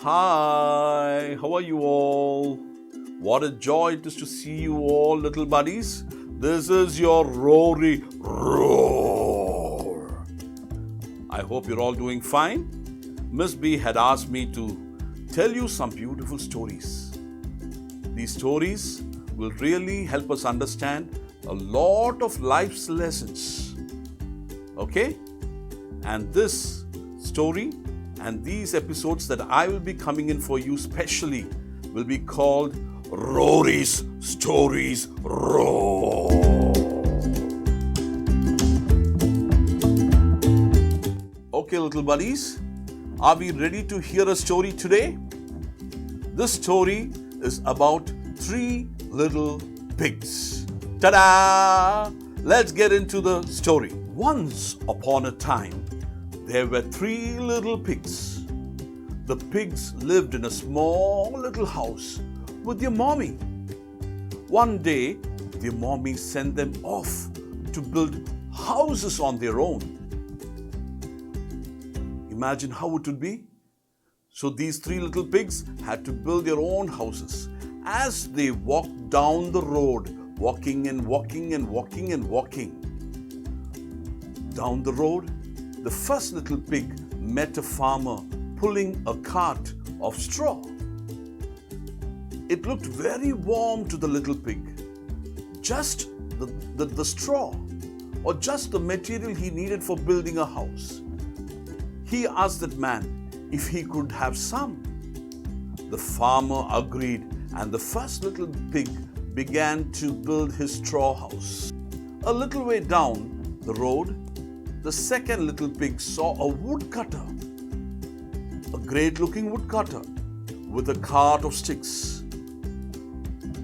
Hi, how are you all? What a joy it is to see you all, little buddies. This is your Rory Roar. I hope you're all doing fine. Miss B had asked me to tell you some beautiful stories. These stories will really help us understand a lot of life's lessons. Okay? And this story and these episodes that I will be coming in for you specially will be called Rory's Stories Roar. Okay, little buddies, are we ready to hear a story today? This story is about three little pigs. Ta-da! Let's get into the story. Once upon a time, there were three little pigs. The pigs lived in a small little house with their mommy. One day, their mommy sent them off to build houses on their own. Imagine how it would be. So these three little pigs had to build their own houses. As they walked down the road, walking and walking and walking and walking. Down the road, the first little pig met a farmer pulling a cart of straw. It looked very warm to the little pig. Just the straw, or just the material he needed for building a house. He asked that man if he could have some. The farmer agreed, and the first little pig began to build his straw house. A little way down the road, the second little pig saw a woodcutter, a great-looking woodcutter with a cart of sticks.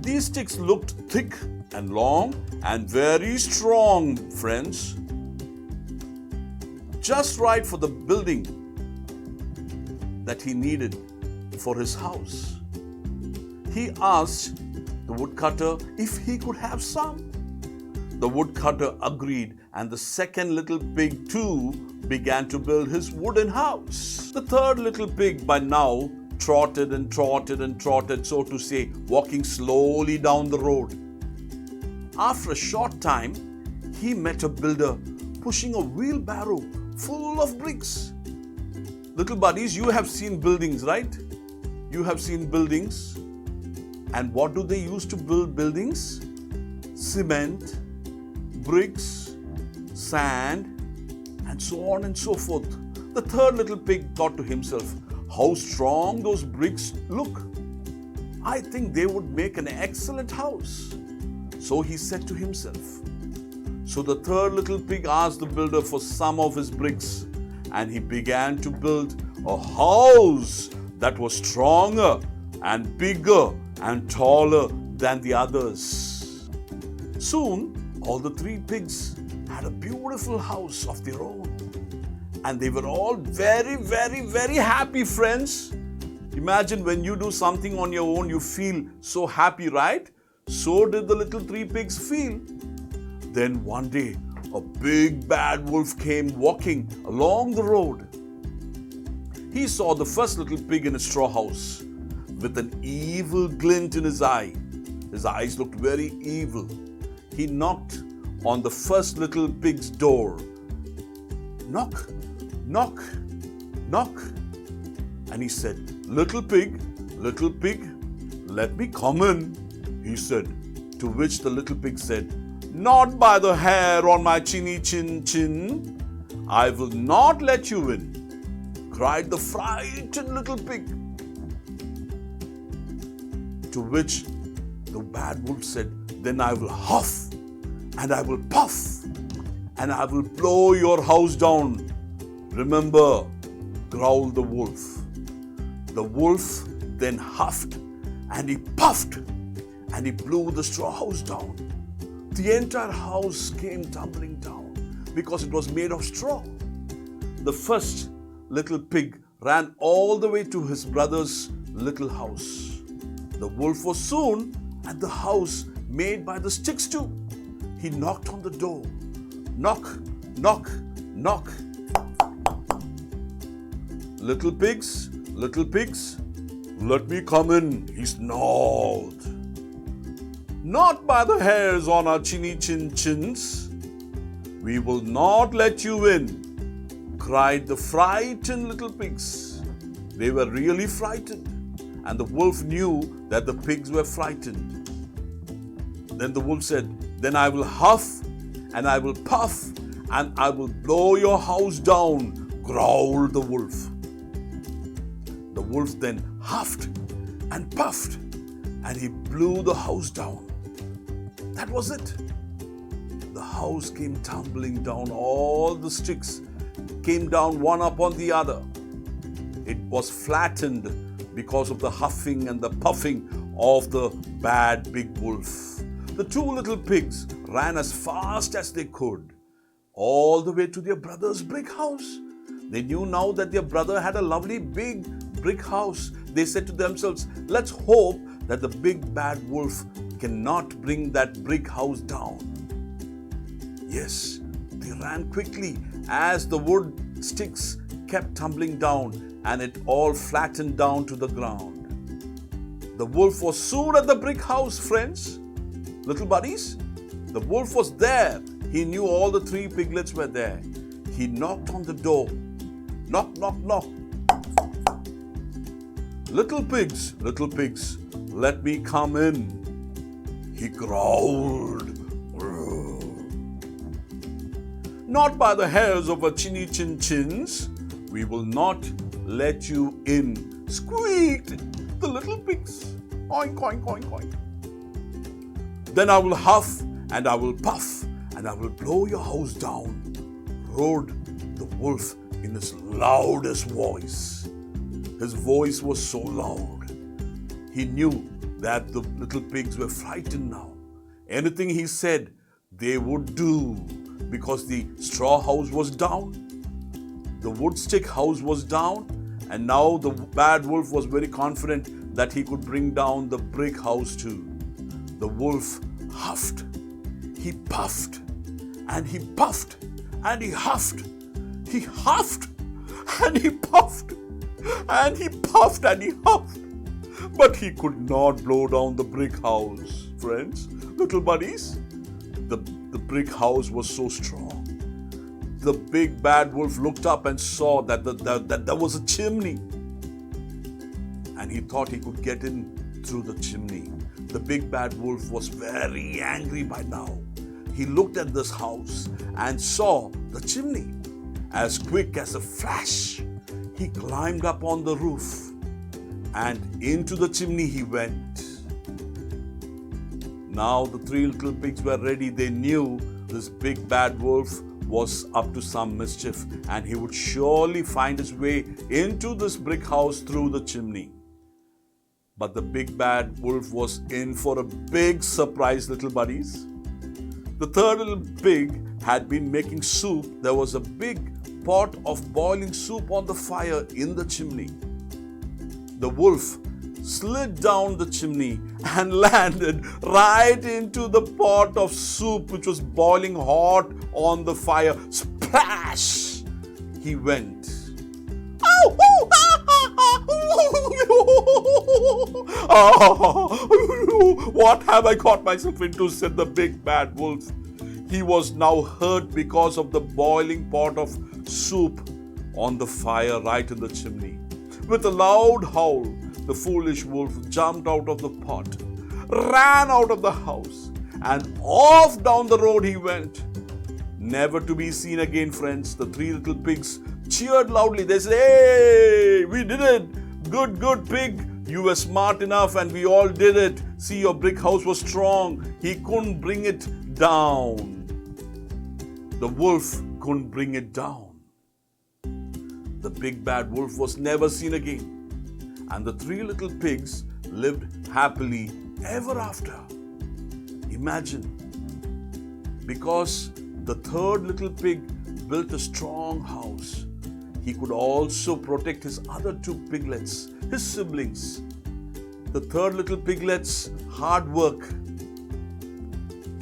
These sticks looked thick and long and very strong, friends. Just right for the building that he needed for his house. He asked the woodcutter if he could have some. The woodcutter agreed, and the second little pig too began to build his wooden house. The third little pig by now trotted and trotted and trotted, so to say, walking slowly down the road. After a short time, he met a builder pushing a wheelbarrow full of bricks. Little buddies, you have seen buildings, right? You have seen buildings. And what do they use to build buildings? Cement, bricks, sand, and so on and so forth. The third little pig thought to himself, how strong those bricks look. I think they would make an excellent house. So he said to himself. So the third little pig asked the builder for some of his bricks, and he began to build a house that was stronger and bigger and taller than the others. Soon, all the three pigs had a beautiful house of their own. And they were all very, very, very happy, friends. Imagine when you do something on your own, you feel so happy, right? So did the little three pigs feel. Then one day, a big bad wolf came walking along the road. He saw the first little pig in a straw house with an evil glint in his eye. His eyes looked very evil. He knocked on the first little pig's door. Knock, knock, knock. And he said, little pig, let me come in, he said. To which the little pig said, not by the hair on my chinny chin chin. I will not let you in, cried the frightened little pig. To which the bad wolf said, then I will huff and I will puff and I will blow your house down. Remember, growled the wolf. The wolf then huffed and he puffed and he blew the straw house down. The entire house came tumbling down because it was made of straw. The first little pig ran all the way to his brother's little house. The wolf was soon at the house made by the sticks too. He knocked on the door. Knock, knock, knock. Little pigs, "Let me come in," he snarled. "Not by the hairs on our chins. We will not let you in," cried the frightened little pigs. They were really frightened, and the wolf knew that the pigs were frightened. Then the wolf said, "Then I will huff and I will puff and I will blow your house down," growled the wolf. The wolf then huffed and puffed and he blew the house down. That was it. The house came tumbling down. All the sticks came down one upon the other. It was flattened because of the huffing and the puffing of the bad big wolf. The two little pigs ran as fast as they could, all the way to their brother's brick house. They knew now that their brother had a lovely big brick house. They said to themselves, "Let's hope that the big bad wolf cannot bring that brick house down." Yes, they ran quickly as the wood sticks kept tumbling down and it all flattened down to the ground. The wolf was soon at the brick house, friends. Little buddies, the wolf was there. He knew all the three piglets were there. He knocked on the door. Knock, knock, knock. Little pigs, let me come in," he growled. "Not by the hairs of our chins. We will not let you in," squeaked the little pigs. Oink, oink, oink, oink. "Then I will huff and I will puff and I will blow your house down," roared the wolf in his loudest voice. His voice was so loud. He knew that the little pigs were frightened now. Anything he said, they would do, because the straw house was down, the wood stick house was down, and now the bad wolf was very confident that he could bring down the brick house too. The wolf huffed, he puffed, and he puffed, and he huffed. He huffed, and he puffed, and he puffed, and he huffed. But he could not blow down the brick house, friends, little buddies. The brick house was so strong. The big bad wolf looked up and saw that there was a chimney. And he thought he could get in through the chimney. The big bad wolf was very angry by now. He looked at this house and saw the chimney. As quick as a flash, he climbed up on the roof and into the chimney he went. Now the three little pigs were ready. They knew this big bad wolf was up to some mischief and he would surely find his way into this brick house through the chimney. But the big bad wolf was in for a big surprise, little buddies. The third little pig had been making soup. There was a big pot of boiling soup on the fire in the chimney. The wolf slid down the chimney and landed right into the pot of soup which was boiling hot on the fire. Splash! He went. "What have I got myself into?" said the big bad wolf. He was now hurt because of the boiling pot of soup on the fire right in the chimney. With a loud howl, the foolish wolf jumped out of the pot, ran out of the house, and off down the road he went. Never to be seen again, friends. The three little pigs cheered loudly. They said, "Hey, we did it! Good, good pig. You were smart enough and we all did it. See, your brick house was strong. He couldn't bring it down." The wolf couldn't bring it down. The big bad wolf was never seen again. And the three little pigs lived happily ever after. Imagine, because the third little pig built a strong house, he could also protect his other two piglets, his siblings. The third little piglet's hard work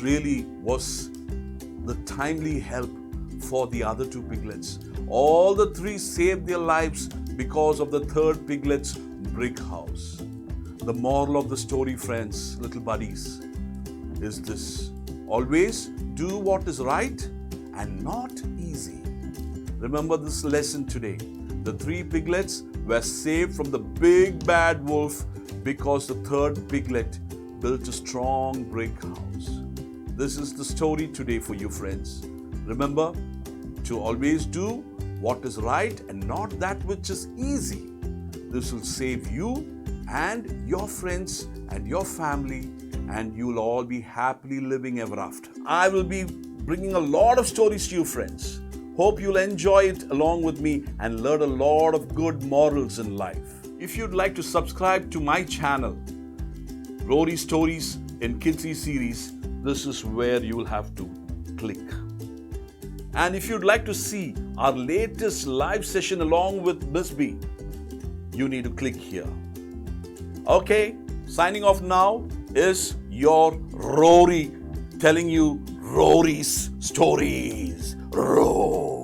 really was the timely help for the other two piglets. All the three saved their lives because of the third piglet's brick house. The moral of the story, friends, little buddies, is this: always do what is right and not easy. Remember this lesson today. The 3 piglets were saved from the big bad wolf because the 3rd piglet built a strong brick house. This is the story today for you, friends. Remember to always do what is right and not that which is easy. This will save you and your friends and your family, and you'll all be happily living ever after. I will be bringing a lot of stories to you, friends. Hope you'll enjoy it along with me and learn a lot of good morals in life. If you'd like to subscribe to my channel, Rory Stories in Kidsy series, this is where you will have to click. And if you'd like to see our latest live session along with Miss B, you need to click here. Okay, signing off now is your Rory, telling you Rory's stories. Roar.